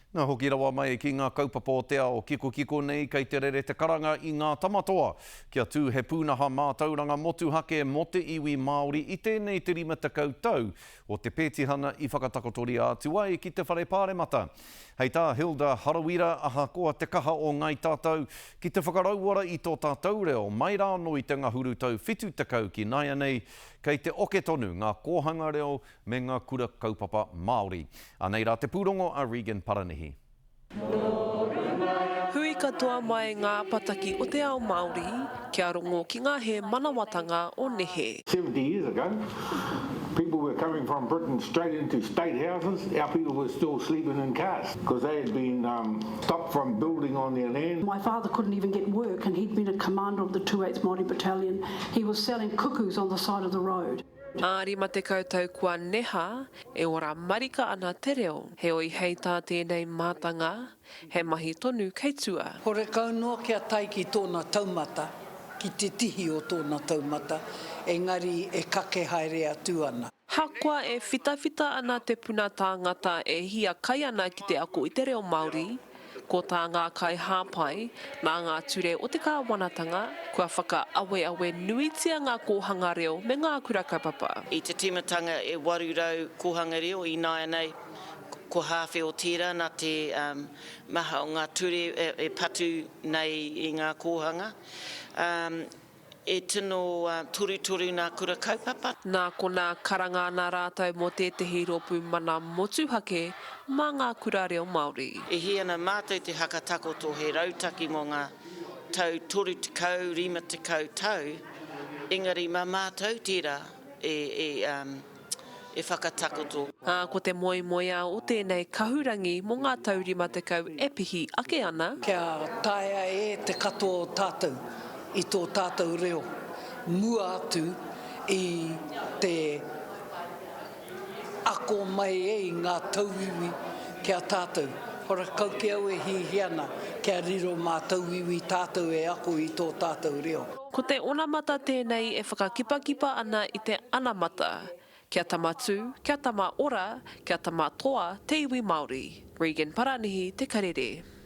Nā hoki rawa mai ki ngā kaupapa o te ao kiko nei kei te rere te karanga i ngā tamatoa. Kia tū he pūnaha mātauranga motuhake mo te iwi Māori i tēnei te 50 tau o te pētihana i whakatakotori atu ai ki te whare pāremata. Hei tā, Hilda Harawira, aha koa te kaha o ngai tātou ki te whakarauara i tō tātou reo mai rāno i te ngahuru tau whitu tekau ki Naia nei kei te oke tonu ngā kōhanga reo me ngā kura kaupapa Māori. Anei rā te pūrongo a Regan Paranihi. Hui katoa mai ngā pataki o te ao Māori kia rongo ki ngā he manawatanga o Nehe. 70 years ago, people were coming from Britain straight into state houses. Our people were still sleeping in cars because they had been stopped from building on their land. My father couldn't even get work and he'd been a commander of the 28th Māori Battalion. He was selling cuckoos on the side of the road. Āri ma te kautau kua neha, e ora marika ana te reo. He oi hei tā tēnei mātanga, he mahi tonu kei tua. Hore kaunoa kia tai ki tōna taumata, ki te tihi o tōna taumata, engari e kake haere atu ana. Hakua e whitawhita ana te puna tāngata e hia kai ana ki te ako i te reo Māori, ko tā ngā kai hāpai, nā ngā ture o te kāwanatanga, kua whaka awe nuitia ngā kōhanga reo me ngā kura kaupapa. I te timatanga e warurau kōhanga reo i Naia nei, ko hawhi o tira nā te maha o ngā ture e patu nei i ngā kōhanga. E tino turu nā kura kaupapa. Nā ko nā karanga nā rātau mo tētahi ropu mana motuhake mā ngā kura reo Māori. E hi ana mātou te hakatakoto he rautaki mo ngā tau 30 tau, engari mā mātou tira e whakatakoto. Ko te moimoia o tēnei kahurangi mo ngā tau 50 e pihi ake ana. Kia taia e te katoa o tātou i tō tātou reo. Mua atu i te ako mai e i ngā tauiwi kia tātou. Hora kau ke au e hihiana kia riro mā tauiwi tātou e ako i tō tātou reo. Ko te onamata tēnei e whakakipakipa ana i te anamata. Kia tamatu, kia tama ora, kia tama toa te iwi Māori. Regan Paranihi, Te Karere.